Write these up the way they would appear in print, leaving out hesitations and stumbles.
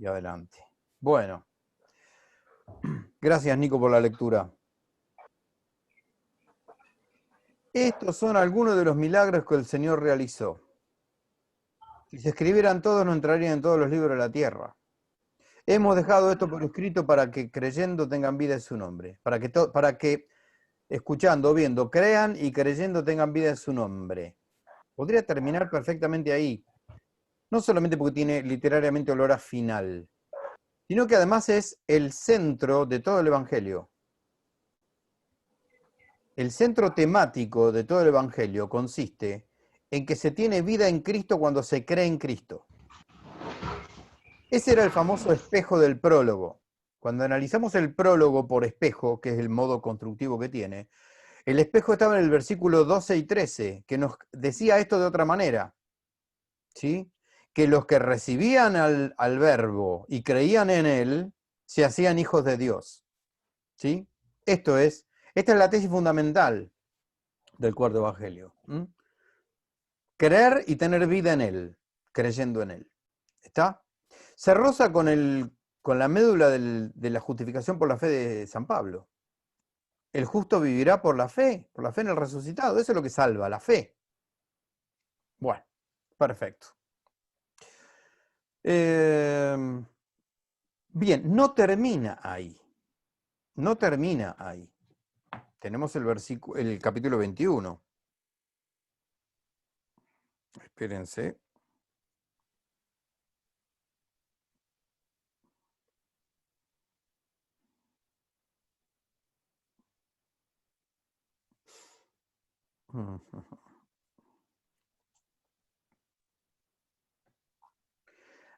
y adelante. Bueno, gracias Nico por la lectura. Estos son algunos de los milagros que el Señor realizó. Si se escribieran todos, no entrarían en todos los libros de la tierra. Hemos dejado esto por escrito para que creyendo tengan vida en su nombre. Para que escuchando, viendo, crean y creyendo tengan vida en su nombre. Podría terminar perfectamente ahí. No solamente porque tiene literariamente olor a final, sino que además es el centro de todo el Evangelio. El centro temático de todo el Evangelio consiste en que se tiene vida en Cristo cuando se cree en Cristo. Ese era el famoso espejo del prólogo. Cuando analizamos el prólogo por espejo, que es el modo constructivo que tiene, el espejo estaba en el versículo 12 y 13, que nos decía esto de otra manera, ¿sí? Que los que recibían al verbo y creían en él, se hacían hijos de Dios, ¿sí? Esta es la tesis fundamental del cuarto evangelio. Creer y tener vida en él, creyendo en él. ¿Está? Se roza con la médula de la justificación por la fe de San Pablo. El justo vivirá por la fe en el resucitado. Eso es lo que salva, la fe. Bueno, perfecto. Bien, no termina ahí. No termina ahí. Tenemos el capítulo 21. Espérense.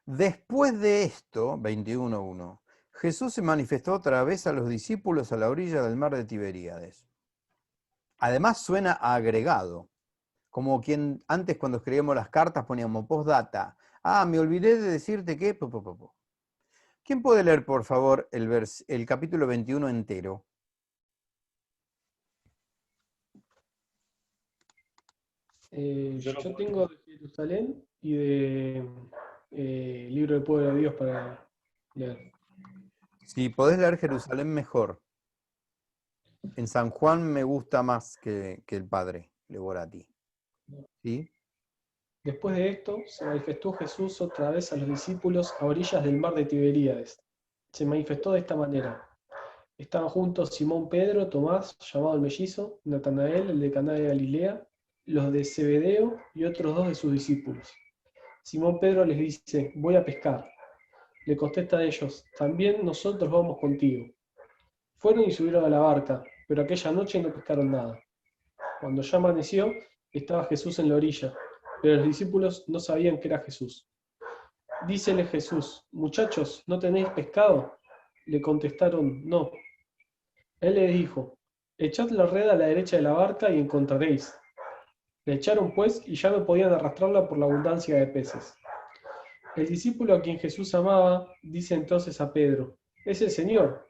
Después de esto, 21:1, Jesús se manifestó otra vez a los discípulos a la orilla del mar de Tiberíades. Además suena a agregado, como quien antes cuando escribíamos las cartas poníamos postdata. Me olvidé de decirte que... ¿Quién puede leer, por favor, el capítulo 21 entero? Yo tengo de Jerusalén y de Libro del Pueblo de Dios para leer. Si podés leer Jerusalén, mejor. En San Juan me gusta más que el padre Leborati. ¿Sí? Después de esto, se manifestó Jesús otra vez a los discípulos a orillas del mar de Tiberíades. Se manifestó de esta manera. Estaban juntos Simón Pedro, Tomás, llamado el mellizo, Natanael, el de Caná de Galilea, los de Zebedeo y otros dos de sus discípulos. Simón Pedro les dice, voy a pescar. Le contesta a ellos, también nosotros vamos contigo. Fueron y subieron a la barca, pero aquella noche no pescaron nada. Cuando ya amaneció, estaba Jesús en la orilla, pero los discípulos no sabían que era Jesús. Dícele Jesús, muchachos, ¿no tenéis pescado? Le contestaron, no. Él les dijo, echad la red a la derecha de la barca y encontraréis. La echaron pues y ya no podían arrastrarla por la abundancia de peces. El discípulo a quien Jesús amaba dice entonces a Pedro, es el Señor.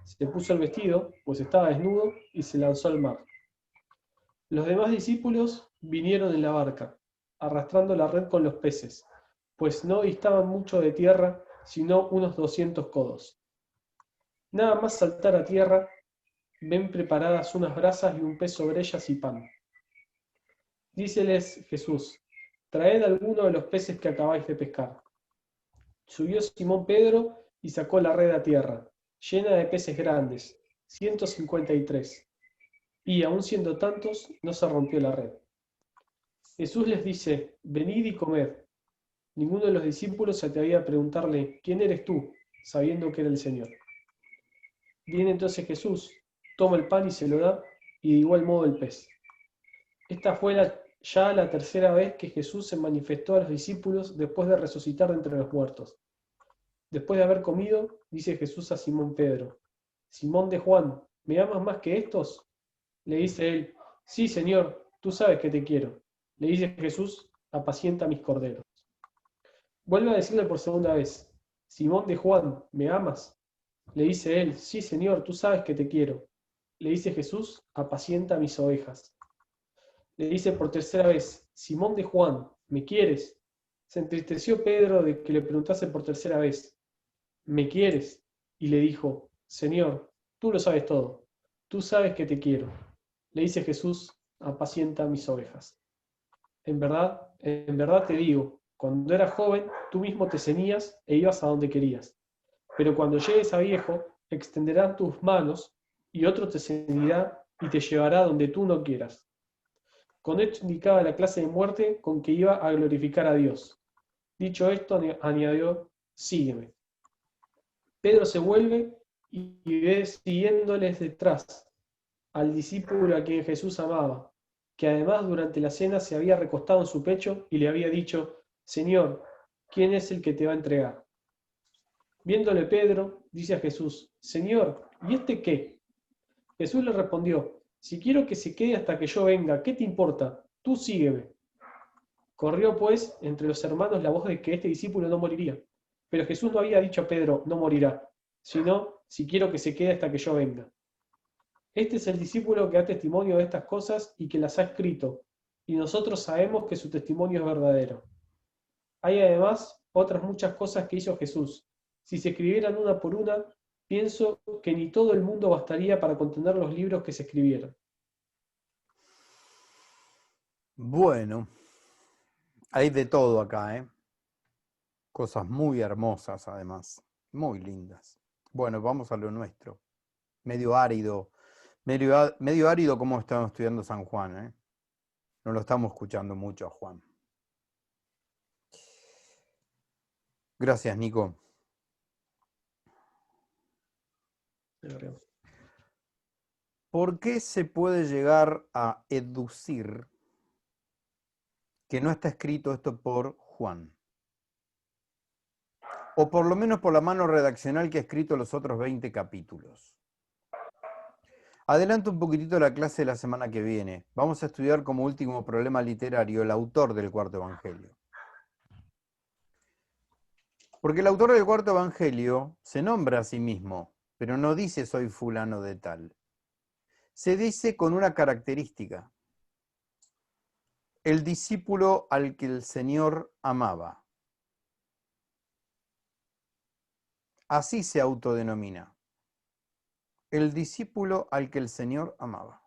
Se puso el vestido, pues estaba desnudo, y se lanzó al mar. Los demás discípulos vinieron en la barca, arrastrando la red con los peces, pues no distaban mucho de tierra, sino unos 200 codos. Nada más saltar a tierra, ven preparadas unas brasas y un pez sobre ellas y pan. Díceles Jesús, traed alguno de los peces que acabáis de pescar. Subió Simón Pedro y sacó la red a tierra, llena de peces grandes, 153. Y aun siendo tantos, no se rompió la red. Jesús les dice, venid y comed. Ninguno de los discípulos se atrevía a preguntarle, ¿quién eres tú?, sabiendo que era el Señor. Viene entonces Jesús, toma el pan y se lo da, y de igual modo el pez. Esta fue ya la tercera vez que Jesús se manifestó a los discípulos después de resucitar de entre los muertos. Después de haber comido, dice Jesús a Simón Pedro, Simón de Juan, ¿me amas más que estos? Le dice él, sí, Señor, tú sabes que te quiero. Le dice Jesús, apacienta mis corderos. Vuelve a decirle por segunda vez, Simón de Juan, ¿me amas? Le dice él, sí, Señor, tú sabes que te quiero. Le dice Jesús, apacienta mis ovejas. Le dice por tercera vez, Simón de Juan, ¿me quieres? Se entristeció Pedro de que le preguntase por tercera vez. ¿me quieres? Y le dijo, Señor, tú lo sabes todo, tú sabes que te quiero. Le dice Jesús, apacienta mis ovejas. En verdad te digo, cuando eras joven, tú mismo te ceñías e ibas a donde querías. Pero cuando llegues a viejo, extenderás tus manos y otro te ceñirá y te llevará donde tú no quieras. Con esto indicaba la clase de muerte con que iba a glorificar a Dios. Dicho esto, añadió, sígueme. Pedro se vuelve y ve siguiéndoles detrás al discípulo a quien Jesús amaba, que además durante la cena se había recostado en su pecho y le había dicho, Señor, ¿quién es el que te va a entregar? Viéndole Pedro, dice a Jesús, Señor, ¿y este qué? Jesús le respondió, si quiero que se quede hasta que yo venga, ¿qué te importa? Tú sígueme. Corrió pues entre los hermanos la voz de que este discípulo no moriría. Pero Jesús no había dicho a Pedro, no morirá, sino, si quiero que se quede hasta que yo venga. Este es el discípulo que da testimonio de estas cosas y que las ha escrito, y nosotros sabemos que su testimonio es verdadero. Hay además otras muchas cosas que hizo Jesús. Si se escribieran una por una, pienso que ni todo el mundo bastaría para contener los libros que se escribieron. Bueno, hay de todo acá, ¿eh? Cosas muy hermosas además, muy lindas. Bueno, vamos a lo nuestro. Medio árido, medio árido como estamos estudiando San Juan, ¿eh? No lo estamos escuchando mucho a Juan. Gracias, Nico. ¿Por qué se puede llegar a educir que no está escrito esto por Juan? O por lo menos por la mano redaccional que ha escrito los otros 20 capítulos. Adelanto un poquitito la clase de la semana que viene. Vamos a estudiar como último problema literario el autor del cuarto evangelio. Porque el autor del cuarto evangelio se nombra a sí mismo, pero no dice soy fulano de tal. Se dice con una característica: el discípulo al que el Señor amaba. Así se autodenomina: el discípulo al que el Señor amaba.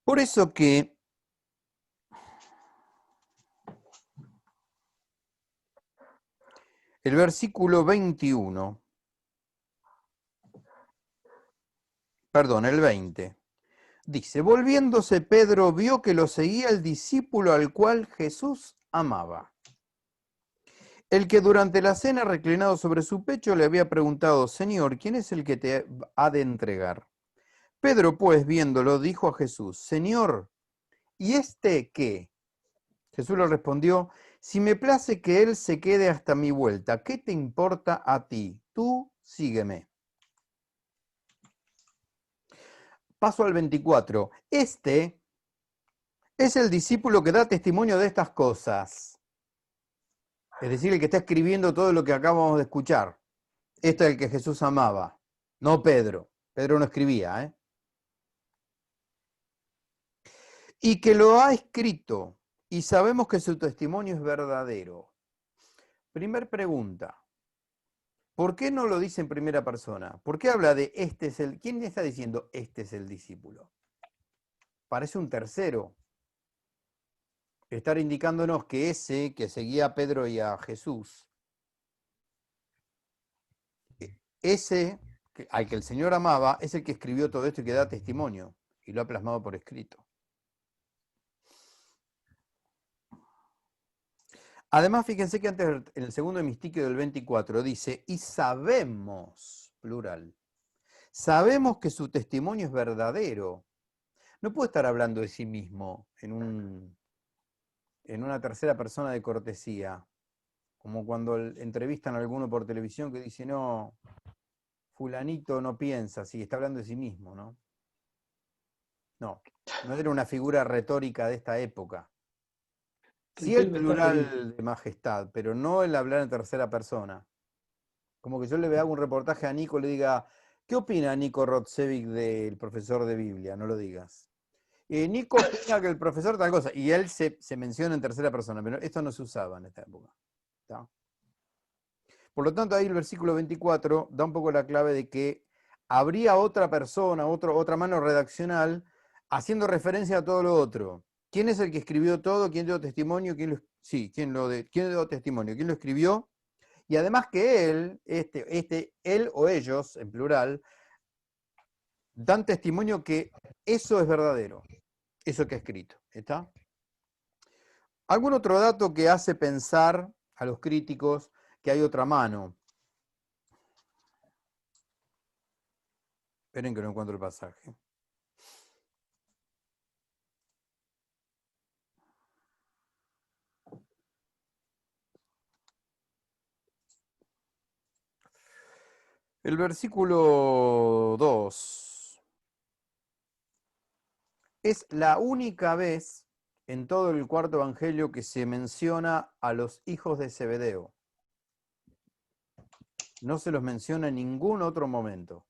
Por eso que el versículo 21, perdón, el 20, dice, volviéndose Pedro vio que lo seguía el discípulo al cual Jesús amaba. El que durante la cena, reclinado sobre su pecho, le había preguntado, Señor, ¿quién es el que te ha de entregar? Pedro, pues, viéndolo, dijo a Jesús, Señor, ¿y este qué? Jesús le respondió, si me place que él se quede hasta mi vuelta, ¿qué te importa a ti? Tú sígueme. Paso al 24. Este es el discípulo que da testimonio de estas cosas. Es decir, el que está escribiendo todo lo que acabamos de escuchar. Este es el que Jesús amaba, no Pedro. Pedro no escribía, ¿eh? Y que lo ha escrito, y sabemos que su testimonio es verdadero. Primer pregunta, ¿por qué no lo dice en primera persona? ¿Por qué habla de este es el... ¿Quién está diciendo este es el discípulo? Parece un tercero. Estar indicándonos que ese que seguía a Pedro y a Jesús, ese al que el Señor amaba, es el que escribió todo esto y que da testimonio, y lo ha plasmado por escrito. Además, fíjense que antes, en el segundo hemistiquio del 24, dice, y sabemos, plural, sabemos que su testimonio es verdadero. No puede estar hablando de sí mismo en una tercera persona de cortesía, como cuando entrevistan a alguno por televisión que dice, no, fulanito no piensa, sí, está hablando de sí mismo, ¿no? No, no era una figura retórica de esta época. Sí el plural de majestad, pero no el hablar en tercera persona. Como que yo le hago un reportaje a Nico y le diga, ¿qué opina Nico Rotsevic del profesor de Biblia? No lo digas. Nico opina que el profesor tal cosa, y él se menciona en tercera persona, pero esto no se usaba en esta época. ¿Está? Por lo tanto, ahí el versículo 24 da un poco la clave de que habría otra persona, otra mano redaccional, haciendo referencia a todo lo otro. ¿Quién es el que escribió todo? ¿Quién dio testimonio? ¿Quién dio testimonio? ¿Quién lo escribió? Y además que él, él o ellos, en plural, dan testimonio que eso es verdadero, eso que ha escrito. ¿Está? ¿Algún otro dato que hace pensar a los críticos que hay otra mano? Esperen que no encuentro el pasaje. El versículo 2 es la única vez en todo el cuarto evangelio que se menciona a los hijos de Zebedeo. No se los menciona en ningún otro momento.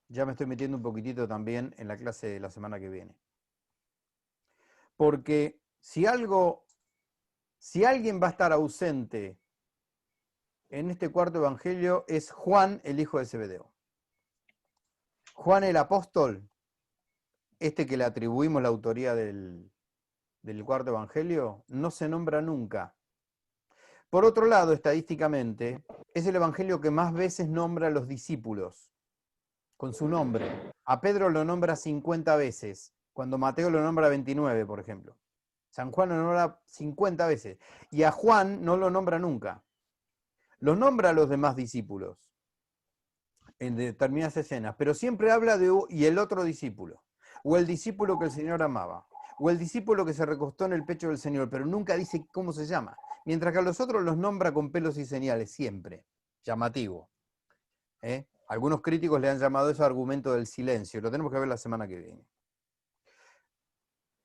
Ya me estoy metiendo un poquitito también en la clase de la semana que viene. Porque si alguien va a estar ausente en este cuarto evangelio es Juan, el hijo de Zebedeo. Juan el apóstol, este que le atribuimos la autoría del cuarto evangelio, no se nombra nunca. Por otro lado, estadísticamente, es el evangelio que más veces nombra a los discípulos con su nombre. A Pedro lo nombra 50 veces, cuando Mateo lo nombra 29, por ejemplo. San Juan lo nombra 50 veces. Y a Juan no lo nombra nunca. Los nombra a los demás discípulos en determinadas escenas, pero siempre habla de y el otro discípulo, o el discípulo que el Señor amaba, o el discípulo que se recostó en el pecho del Señor, pero nunca dice cómo se llama, mientras que a los otros los nombra con pelos y señales, siempre. Llamativo. Algunos críticos le han llamado eso argumento del silencio, lo tenemos que ver la semana que viene.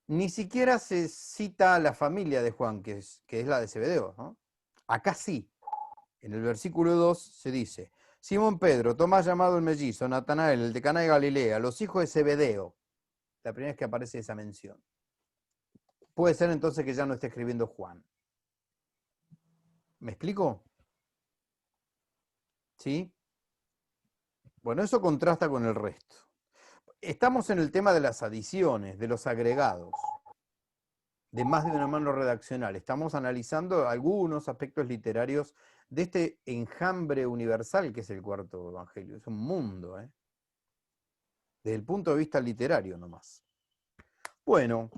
Ni siquiera se cita a la familia de Juan, que es la de Zebedeo, ¿no? Acá sí. En el versículo 2 se dice: Simón Pedro, Tomás llamado el mellizo, Natanael, el de Caná de Galilea, los hijos de Zebedeo. La primera vez que aparece esa mención. Puede ser entonces que ya no esté escribiendo Juan. ¿Me explico? ¿Sí? Bueno, eso contrasta con el resto. Estamos en el tema de las adiciones, de los agregados, de más de una mano redaccional. Estamos analizando algunos aspectos literarios de este enjambre universal que es el cuarto evangelio. Es un mundo, desde el punto de vista literario nomás. Bueno,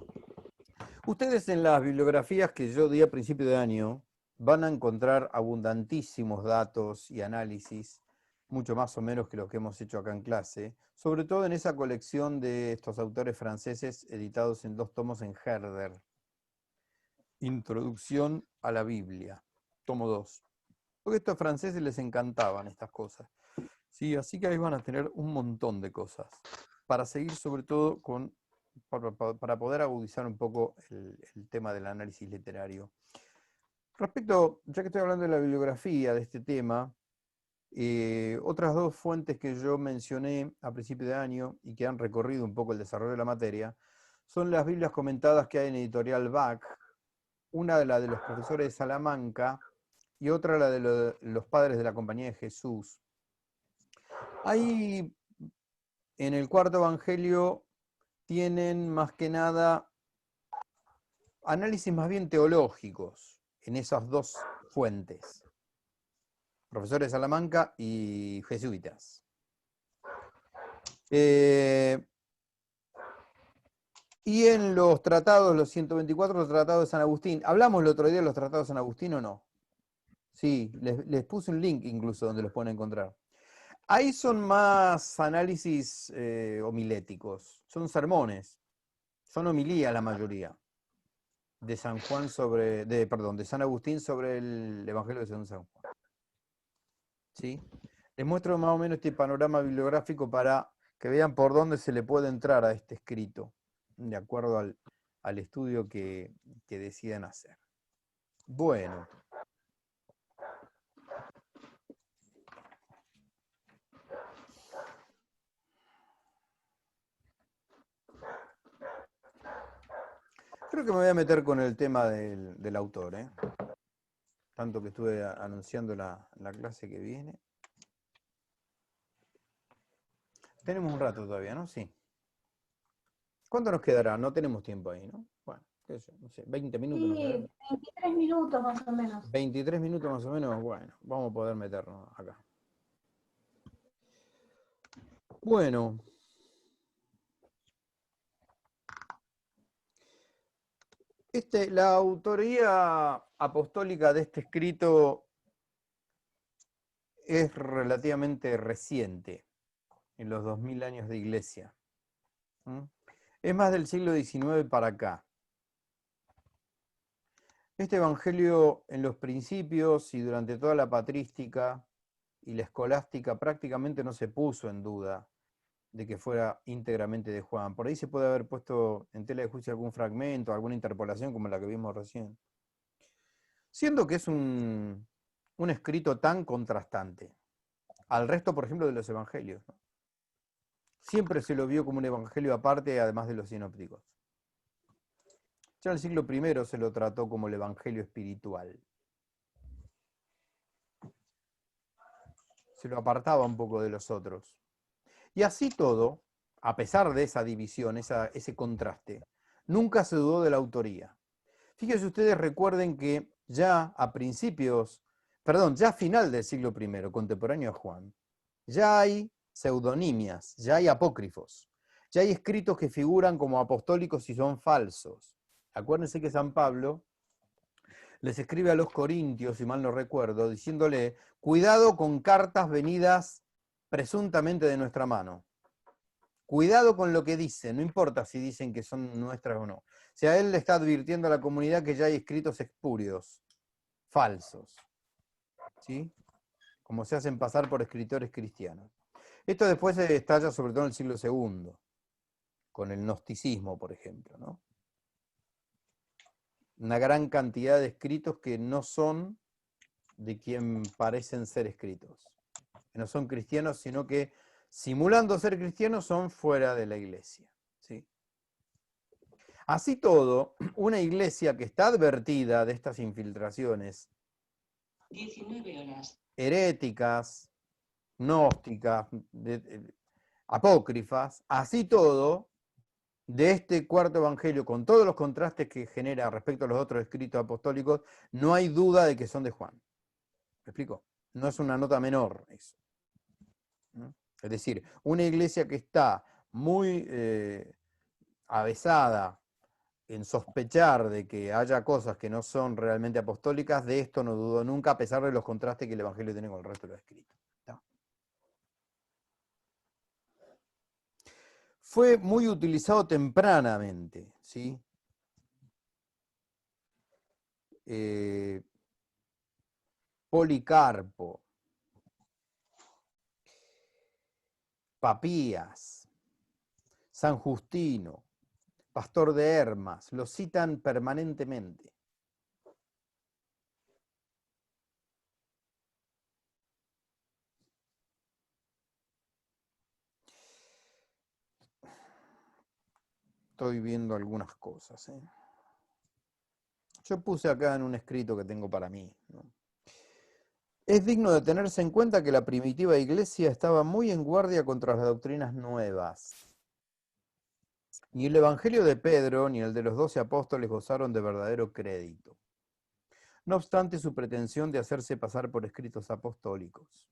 ustedes en las bibliografías que yo di a principio de año van a encontrar abundantísimos datos y análisis, mucho más o menos que los que hemos hecho acá en clase, sobre todo en esa colección de estos autores franceses editados en 2 tomos en Herder. Introducción a la Biblia, tomo 2. Porque a estos franceses les encantaban estas cosas. Sí, así que ahí van a tener un montón de cosas para seguir sobre todo para poder agudizar un poco el tema del análisis literario. Respecto, ya que estoy hablando de la bibliografía de este tema, otras 2 fuentes que yo mencioné a principio de año y que han recorrido un poco el desarrollo de la materia, son las Biblias comentadas que hay en Editorial Bach, una de la de los profesores de Salamanca y otra la de los padres de la Compañía de Jesús. Ahí en el cuarto evangelio tienen más que nada análisis más bien teológicos en esas 2 fuentes, profesores de Salamanca y jesuitas. Y en los tratados, los 124 los tratados de San Agustín, ¿hablamos el otro día de los tratados de San Agustín o no? Sí, les puse un link incluso donde los pueden encontrar. Ahí son más análisis homiléticos, son sermones, son homilías la mayoría, de San Juan de San Agustín sobre el Evangelio de San Juan. ¿Sí? Les muestro más o menos este panorama bibliográfico para que vean por dónde se le puede entrar a este escrito, de acuerdo al estudio que decidan hacer. Bueno. Creo que me voy a meter con el tema del autor, ¿eh? Tanto que estuve anunciando la clase que viene. Tenemos un rato todavía, ¿no? Sí. ¿Cuánto nos quedará? No tenemos tiempo ahí, ¿no? Bueno, qué sé yo, no sé, 20 minutos nos quedarán. Sí, 23 minutos más o menos. 23 minutos más o menos, bueno, vamos a poder meternos acá. Bueno. La autoría apostólica de este escrito es relativamente reciente, en los 2000 años de iglesia. Es más del siglo XIX para acá. Este evangelio en los principios y durante toda la patrística y la escolástica prácticamente no se puso en duda de que fuera íntegramente de Juan. Por ahí se puede haber puesto en tela de juicio algún fragmento, alguna interpolación como la que vimos recién. Siendo que es un escrito tan contrastante al resto, por ejemplo, de los evangelios, ¿no? Siempre se lo vio como un evangelio aparte, además de los sinópticos. Ya en el siglo I se lo trató como el evangelio espiritual. Se lo apartaba un poco de los otros. Y así todo, a pesar de esa división, ese contraste, nunca se dudó de la autoría. Fíjense ustedes, recuerden que ya a final del siglo I, contemporáneo a Juan, ya hay pseudonimias, ya hay apócrifos, ya hay escritos que figuran como apostólicos y son falsos. Acuérdense que San Pablo les escribe a los corintios, si mal no recuerdo, diciéndole, cuidado con cartas venidas presuntamente de nuestra mano. Cuidado con lo que dicen, no importa si dicen que son nuestras o no. O sea, él le está advirtiendo a la comunidad que ya hay escritos espurios, falsos, ¿sí? Como se hacen pasar por escritores cristianos. Esto después se estalla sobre todo en el siglo II, con el gnosticismo, por ejemplo, ¿no? Una gran cantidad de escritos que no son de quien parecen ser escritos. Que no son cristianos, sino que simulando ser cristianos son fuera de la iglesia, ¿sí? Así todo, una iglesia que está advertida de estas infiltraciones 19 horas. Heréticas, gnósticas, apócrifas, así todo, de este cuarto evangelio, con todos los contrastes que genera respecto a los otros escritos apostólicos, no hay duda de que son de Juan. ¿Me explico? No es una nota menor eso. ¿No? Es decir, una iglesia que está muy avesada en sospechar de que haya cosas que no son realmente apostólicas, de esto no dudó nunca, a pesar de los contrastes que el evangelio tiene con el resto de los escritos. ¿No? Fue muy utilizado tempranamente, ¿sí? Policarpo, Papías, San Justino, Pastor de Hermas, lo citan permanentemente. Estoy viendo algunas cosas, ¿eh? Yo puse acá en un escrito que tengo para mí, ¿no? Es digno de tenerse en cuenta que la primitiva iglesia estaba muy en guardia contra las doctrinas nuevas. Ni el evangelio de Pedro ni el de los 12 apóstoles gozaron de verdadero crédito. No obstante su pretensión de hacerse pasar por escritos apostólicos.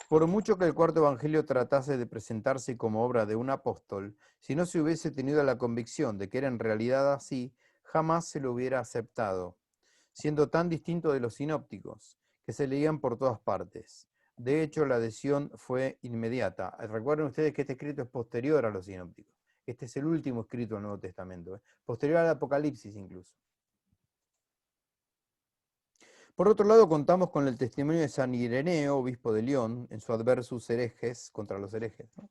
Por mucho que el cuarto evangelio tratase de presentarse como obra de un apóstol, si no se hubiese tenido la convicción de que era en realidad así, jamás se lo hubiera aceptado, siendo tan distinto de los sinópticos, que se leían por todas partes. De hecho, la adhesión fue inmediata. Recuerden ustedes que este escrito es posterior a los sinópticos. Este es el último escrito del Nuevo Testamento, posterior al Apocalipsis incluso. Por otro lado, contamos con el testimonio de San Ireneo, obispo de León, en su Adversus Herejes, contra los herejes, ¿no?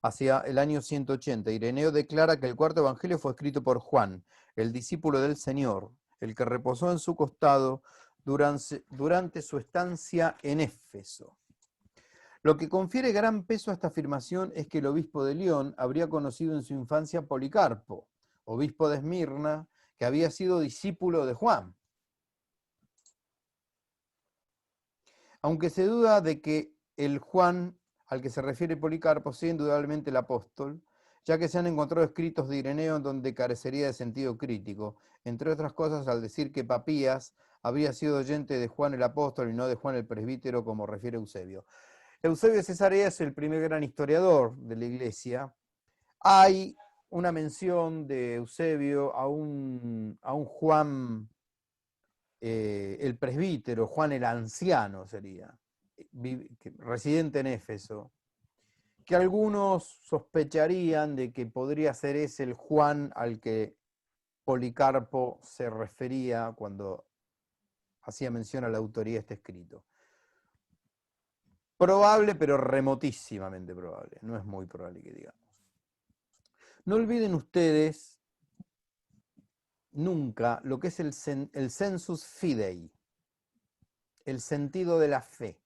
Hacia el año 180. Ireneo declara que el cuarto evangelio fue escrito por Juan, el discípulo del Señor, el que reposó en su costado durante su estancia en Éfeso. Lo que confiere gran peso a esta afirmación es que el obispo de León habría conocido en su infancia a Policarpo, obispo de Esmirna, que había sido discípulo de Juan. Aunque se duda de que el Juan al que se refiere Policarpo sea indudablemente el apóstol, ya que se han encontrado escritos de Ireneo en donde carecería de sentido crítico, entre otras cosas al decir que Papías habría sido oyente de Juan el apóstol y no de Juan el presbítero, como refiere Eusebio. Eusebio de Cesarea es el primer gran historiador de la Iglesia. Hay una mención de Eusebio a un Juan, el presbítero, Juan el anciano sería, residente en Éfeso, que algunos sospecharían de que podría ser ese el Juan al que Policarpo se refería cuando hacía mención a la autoría de este escrito. Probable, pero remotísimamente probable. No es muy probable que digamos. No olviden ustedes nunca lo que es el sensus fidei, el sentido de la fe.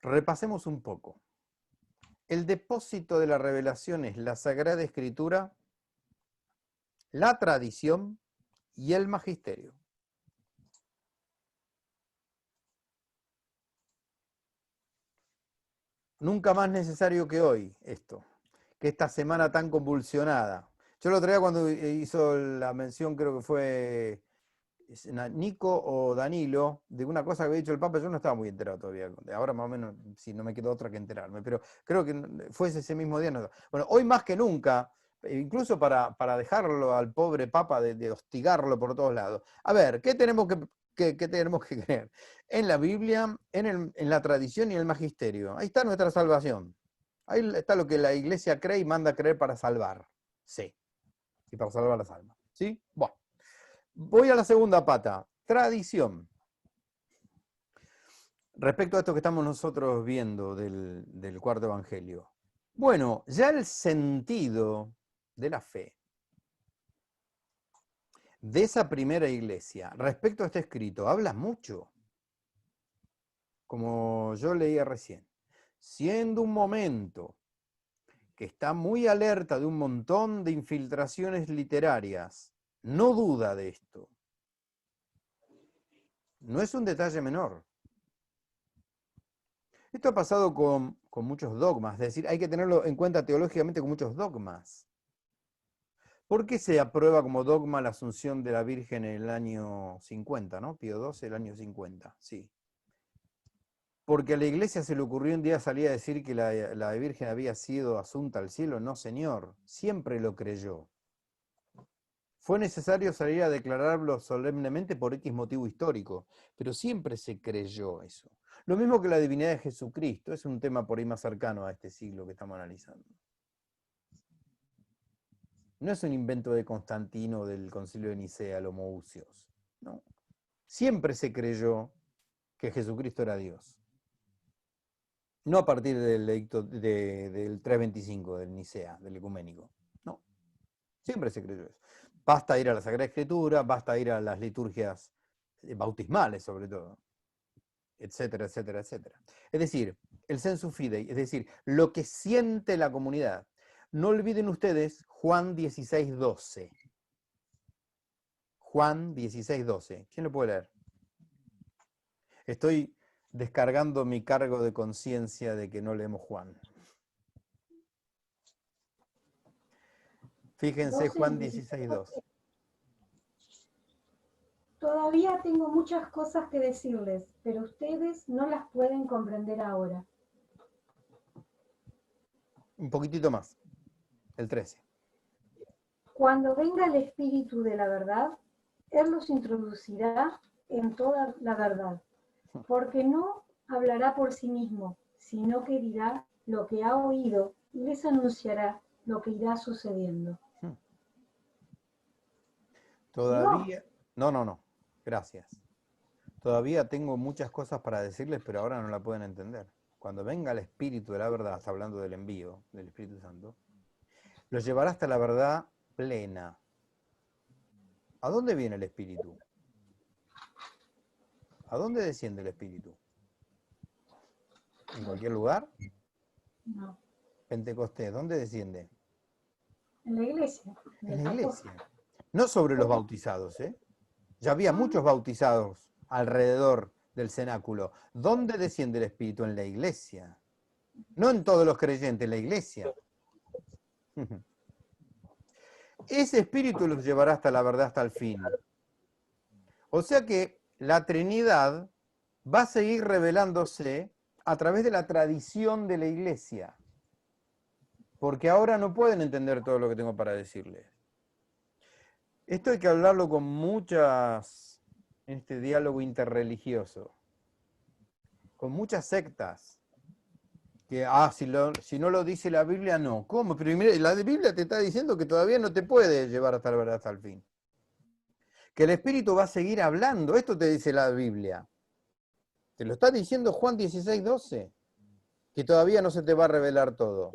Repasemos un poco. El depósito de la revelación es la Sagrada Escritura, la tradición y el magisterio. Nunca más necesario que hoy esto, que esta semana tan convulsionada. Yo el otro día cuando hizo la mención, creo que fue Nico o Danilo, de una cosa que había dicho el Papa, yo no estaba muy enterado todavía. Ahora más o menos, si no me quedó otra que enterarme, pero creo que fue ese mismo día. No. Bueno, hoy más que nunca, incluso para dejarlo al pobre Papa de hostigarlo por todos lados. A ver, ¿qué tenemos que tenemos que creer? En la Biblia, en la tradición y el magisterio. Ahí está nuestra salvación. Ahí está lo que la Iglesia cree y manda a creer para salvar. Sí. Y para salvar las almas. ¿Sí? Bueno. Voy a la segunda pata. Tradición. Respecto a esto que estamos nosotros viendo del cuarto evangelio. Bueno, ya el sentido de la fe de esa primera iglesia, respecto a este escrito, habla mucho. Como yo leía recién, siendo un momento que está muy alerta de un montón de infiltraciones literarias, no duda de esto. No es un detalle menor. Esto ha pasado con muchos dogmas, es decir, hay que tenerlo en cuenta teológicamente con muchos dogmas. ¿Por qué se aprueba como dogma la asunción de la Virgen en el año 50, ¿no? Pío XII, el año 50, sí. Porque a la Iglesia se le ocurrió un día salir a decir que la Virgen había sido asunta al cielo. No, señor, siempre lo creyó. Fue necesario salir a declararlo solemnemente por X motivo histórico, pero siempre se creyó eso. Lo mismo que la divinidad de Jesucristo, es un tema por ahí más cercano a este siglo que estamos analizando. No es un invento de Constantino del Concilio de Nicea, los Homoousios. No. Siempre se creyó que Jesucristo era Dios. No a partir del edicto del 325 del Nicea, del ecuménico. No. Siempre se creyó eso. Basta ir a la Sagrada Escritura, basta ir a las liturgias bautismales sobre todo, etcétera, etcétera, etcétera. Es decir, el sensu fidei, es decir, lo que siente la comunidad. No olviden ustedes Juan 16:12. Juan 16:12. ¿Quién lo puede leer? Estoy descargando mi cargo de conciencia de que no leemos Juan. Fíjense Juan 16:12. Todavía tengo muchas cosas que decirles, pero ustedes no las pueden comprender ahora. Un poquitito más. El 13. Cuando venga el Espíritu de la verdad, Él los introducirá en toda la verdad, porque no hablará por sí mismo, sino que dirá lo que ha oído y les anunciará lo que irá sucediendo. Todavía... No. Gracias. Todavía tengo muchas cosas para decirles, pero ahora no la pueden entender. Cuando venga el Espíritu de la verdad, está hablando del envío del Espíritu Santo, los llevará hasta la verdad plena. ¿A dónde viene el Espíritu? ¿A dónde desciende el Espíritu? ¿En cualquier lugar? No. Pentecostés, ¿dónde desciende? En la iglesia. En la iglesia. No sobre los bautizados, ¿eh? Ya había muchos bautizados alrededor del cenáculo. ¿Dónde desciende el Espíritu? En la iglesia. No en todos los creyentes, en la iglesia. Ese Espíritu los llevará hasta la verdad, hasta el fin. O sea que la Trinidad va a seguir revelándose a través de la tradición de la iglesia. Porque ahora no pueden entender todo lo que tengo para decirles. Esto hay que hablarlo con muchas, en este diálogo interreligioso, con muchas sectas, que, si no lo dice la Biblia, no. ¿Cómo? Pero mire, la Biblia te está diciendo que todavía no te puede llevar hasta la verdad, hasta el fin. Que el Espíritu va a seguir hablando, esto te dice la Biblia. Te lo está diciendo Juan 16:12, que todavía no se te va a revelar todo.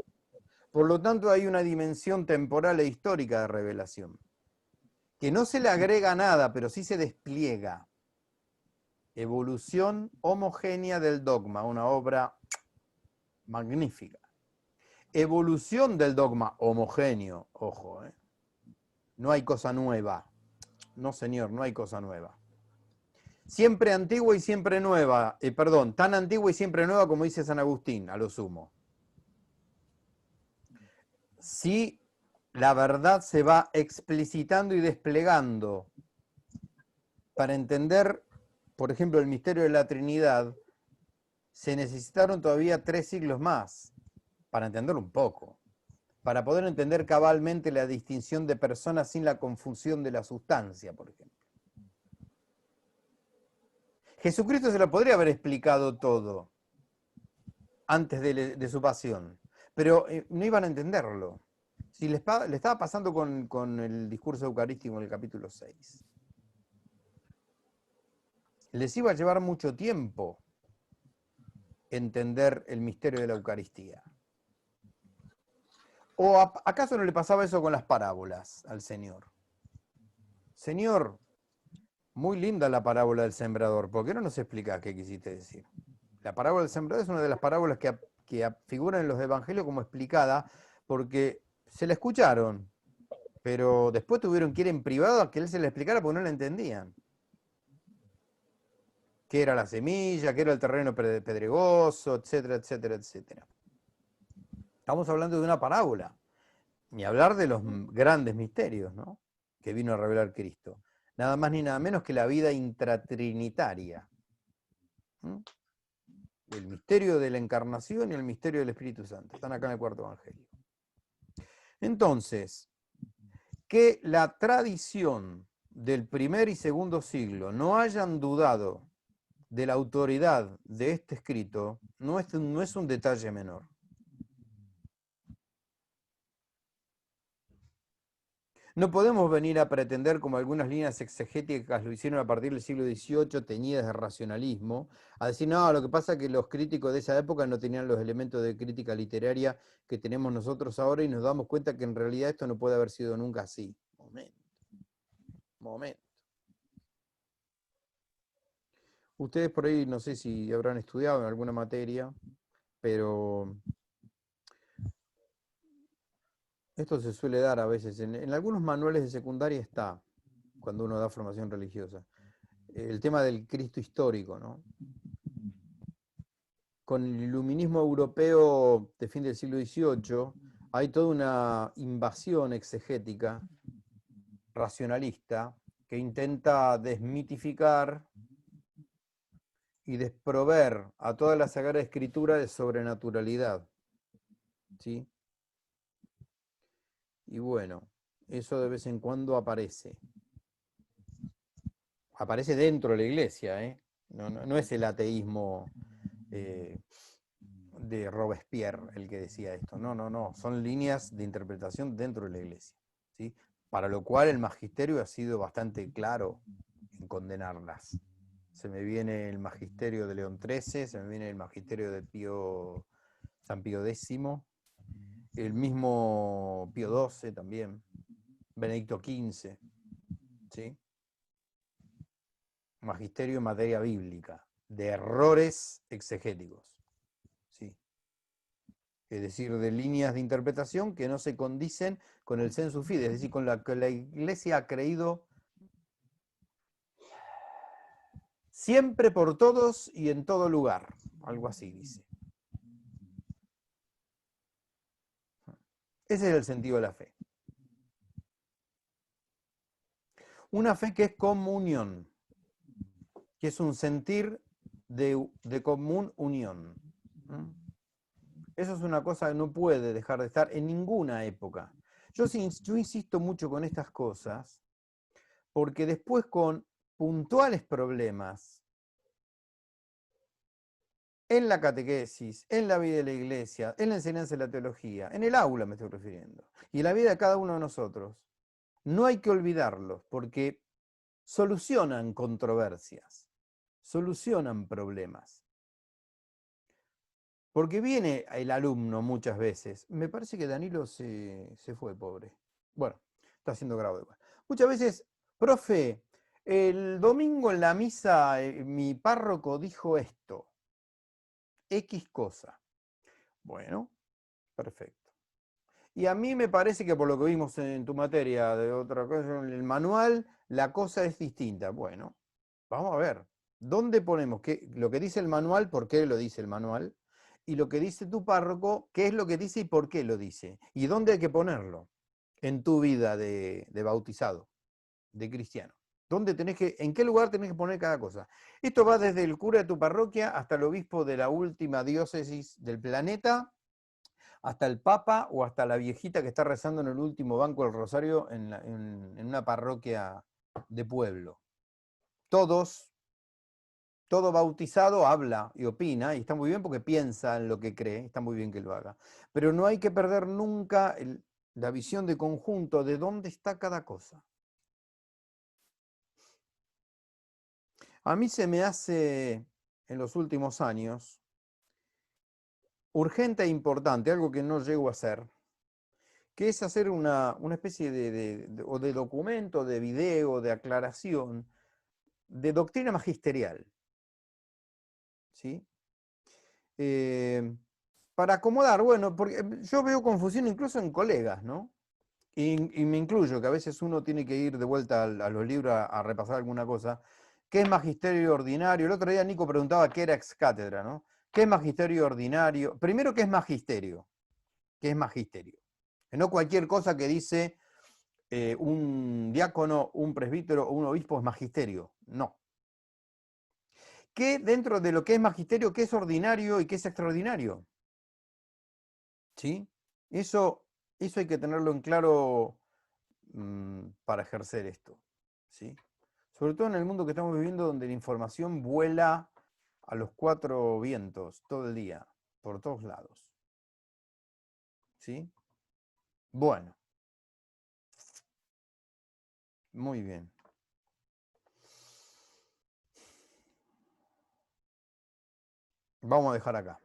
Por lo tanto, hay una dimensión temporal e histórica de revelación, que no se le agrega nada, pero sí se despliega. Evolución homogénea del dogma, una obra magnífica. Evolución del dogma homogéneo, ojo, no hay cosa nueva. No, señor, no hay cosa nueva. Siempre antigua y siempre nueva, tan antigua y siempre nueva como dice San Agustín, a lo sumo. Sí, la verdad se va explicitando y desplegando para entender, por ejemplo, el misterio de la Trinidad. Se necesitaron todavía 3 siglos más para entenderlo un poco, para poder entender cabalmente la distinción de personas sin la confusión de la sustancia, por ejemplo. Jesucristo se lo podría haber explicado todo antes de su pasión, pero no iban a entenderlo. Si le estaba pasando con el discurso eucarístico en el capítulo 6. Les iba a llevar mucho tiempo entender el misterio de la Eucaristía. ¿O acaso no le pasaba eso con las parábolas al Señor? Señor, muy linda la parábola del sembrador, ¿por qué no nos explicás qué quisiste decir? La parábola del sembrador es una de las parábolas que figuran en los evangelios como explicada, porque se la escucharon, pero después tuvieron que ir en privado a que él se la explicara porque no la entendían. Qué era la semilla, qué era el terreno pedregoso, etcétera, etcétera, etcétera. Estamos hablando de una parábola. Ni hablar de los grandes misterios, ¿no?, que vino a revelar Cristo. Nada más ni nada menos que la vida intratrinitaria. El misterio de la encarnación y el misterio del Espíritu Santo. Están acá en el cuarto evangelio. Entonces, que la tradición del primer y segundo siglo no hayan dudado de la autoridad de este escrito, no es un detalle menor. No podemos venir a pretender, como algunas líneas exegéticas lo hicieron a partir del siglo XVIII, teñidas de racionalismo, a decir, no, lo que pasa es que los críticos de esa época no tenían los elementos de crítica literaria que tenemos nosotros ahora y nos damos cuenta que en realidad esto no puede haber sido nunca así. Momento. Ustedes por ahí, no sé si habrán estudiado en alguna materia, pero esto se suele dar a veces. En algunos manuales de secundaria está, cuando uno da formación religiosa, el tema del Cristo histórico, ¿no? Con el iluminismo europeo de fin del siglo XVIII, hay toda una invasión exegética, racionalista, que intenta desmitificar y desprover a toda la Sagrada Escritura de sobrenaturalidad. ¿Sí? Y bueno, eso de vez en cuando aparece. Aparece dentro de la iglesia, ¿eh? No es el ateísmo de Robespierre el que decía esto. No. Son líneas de interpretación dentro de la iglesia, ¿sí? Para lo cual el magisterio ha sido bastante claro en condenarlas. Se me viene el magisterio de León XIII, se me viene el magisterio de San Pío X, el mismo Pío XII también, Benedicto XV, ¿sí? Magisterio en materia bíblica, de errores exegéticos, ¿sí? es decir, de líneas de interpretación que no se condicen con el sensu fide, es decir, con la que la Iglesia ha creído siempre por todos y en todo lugar. Algo así dice. Ese es el sentido de la fe. Una fe que es comunión, que es un sentir de común unión. Eso es una cosa que no puede dejar de estar en ninguna época. Yo insisto mucho con estas cosas, porque después con puntuales problemas en la catequesis, en la vida de la iglesia, en la enseñanza de la teología, en el aula me estoy refiriendo, y en la vida de cada uno de nosotros, no hay que olvidarlos, porque solucionan controversias, solucionan problemas. Porque viene el alumno muchas veces, me parece que Danilo se fue, pobre. Bueno, está haciendo grado igual. Muchas veces, profe, el domingo en la misa mi párroco dijo esto, X cosa. Bueno, perfecto. Y a mí me parece que por lo que vimos en tu materia de otra cosa, en el manual, la cosa es distinta. Bueno, vamos a ver, ¿dónde ponemos lo que dice el manual, por qué lo dice el manual? Y lo que dice tu párroco, qué es lo que dice y por qué lo dice. ¿Y dónde hay que ponerlo en tu vida de bautizado, de cristiano? ¿En qué lugar tenés que poner cada cosa? Esto va desde el cura de tu parroquia hasta el obispo de la última diócesis del planeta, hasta el papa o hasta la viejita que está rezando en el último banco del rosario en una parroquia de pueblo. Todo bautizado habla y opina, y está muy bien porque piensa en lo que cree, está muy bien que lo haga. Pero no hay que perder nunca la visión de conjunto de dónde está cada cosa. A mí se me hace, en los últimos años, urgente e importante, algo que no llego a hacer, que es hacer una especie de documento, de video, de aclaración, de doctrina magisterial. ¿Sí? Para acomodar, bueno, porque yo veo confusión incluso en colegas, ¿no? Y me incluyo, que a veces uno tiene que ir de vuelta a los libros a repasar alguna cosa. ¿Qué es magisterio ordinario? El otro día Nico preguntaba qué era ex cátedra, ¿no? ¿Qué es magisterio ordinario? Primero, ¿qué es magisterio? ¿Qué es magisterio? No cualquier cosa que dice un diácono, un presbítero o un obispo es magisterio. No. ¿Qué dentro de lo que es magisterio, qué es ordinario y qué es extraordinario? ¿Sí? Eso hay que tenerlo en claro para ejercer esto. ¿Sí? Sobre todo en el mundo que estamos viviendo, donde la información vuela a los cuatro vientos todo el día, por todos lados. ¿Sí? Bueno. Muy bien. Vamos a dejar acá.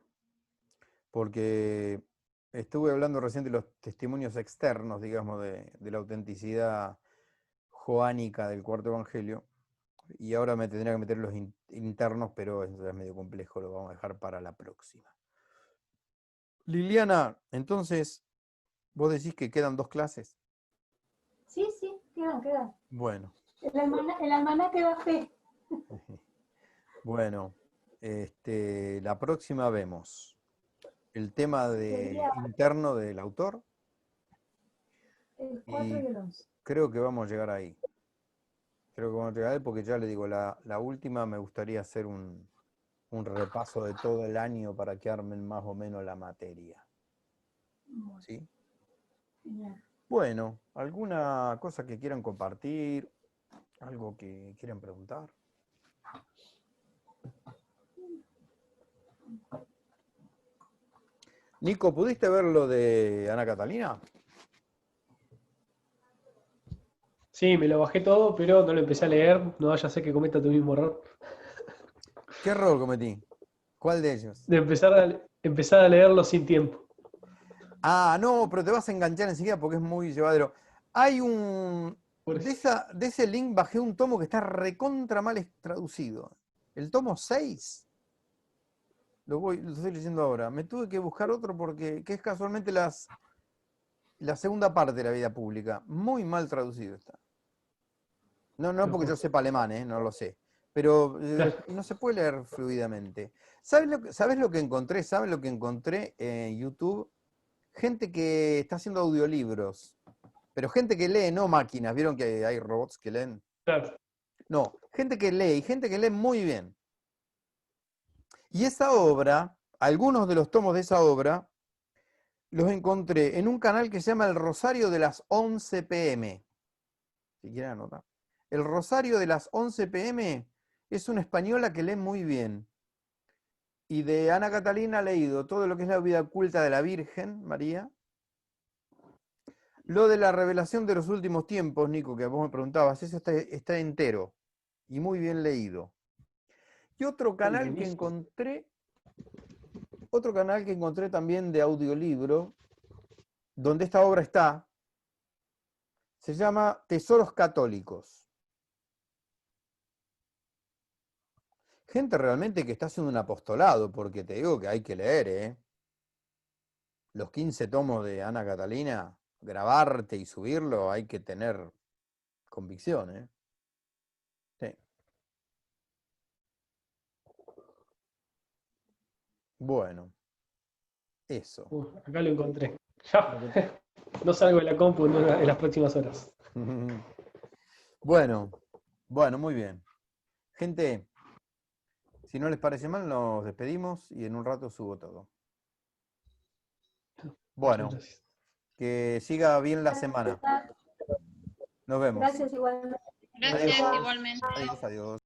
Porque estuve hablando recién de los testimonios externos, digamos, de la autenticidad joánica del cuarto evangelio. Y ahora me tendría que meter los internos, pero eso es medio complejo, lo vamos a dejar para la próxima. Liliana, entonces, ¿vos decís que quedan 2 clases? Sí, quedan. Bueno. El almanaque da fe. Bueno, la próxima vemos el tema interno del autor. El 4 y el 11. Creo que vamos a llegar ahí. Porque ya le digo, la última me gustaría hacer un repaso de todo el año para que armen más o menos la materia. ¿Sí? Genial. Bueno, ¿alguna cosa que quieran compartir? ¿Algo que quieran preguntar? Nico, ¿pudiste ver lo de Ana Catalina? Sí, me lo bajé todo, pero no lo empecé a leer. No vaya a ser que cometa tu mismo error. ¿Qué error cometí? ¿Cuál de ellos? De empezar a leerlo sin tiempo. Ah, no, pero te vas a enganchar enseguida porque es muy llevadero. Hay de ese link bajé un tomo que está recontra mal traducido. El tomo 6. Lo estoy leyendo ahora. Me tuve que buscar otro porque que es casualmente la segunda parte de la vida pública. Muy mal traducido está. No porque yo sepa alemán, no lo sé. Pero no se puede leer fluidamente. ¿Sabes lo que encontré? ¿Saben lo que encontré en YouTube? Gente que está haciendo audiolibros. Pero gente que lee, no máquinas. ¿Vieron que hay robots que leen? Claro. No, gente que lee y gente que lee muy bien. Y esa obra, algunos de los tomos de esa obra, los encontré en un canal que se llama El Rosario de las 11 p.m. Si quieren anotar. El Rosario de las 11 p.m. es una española que lee muy bien. Y de Ana Catalina ha leído todo lo que es la vida oculta de la Virgen María. Lo de la revelación de los últimos tiempos, Nico, que vos me preguntabas, eso está entero y muy bien leído. Y otro canal que encontré también de audiolibro, donde esta obra está, se llama Tesoros Católicos. Gente realmente que está haciendo un apostolado, porque te digo que hay que leer, ¿eh? Los 15 tomos de Ana Catalina, grabarte y subirlo, hay que tener convicción, ¿eh? Sí. Bueno, eso. Acá lo encontré. Ya. No salgo de la compu en las próximas horas. Bueno, muy bien. Gente, si no les parece mal, nos despedimos y en un rato subo todo. Bueno, Gracias. que siga bien la semana. Nos vemos. Gracias igualmente. Gracias, igualmente. Adiós, adiós.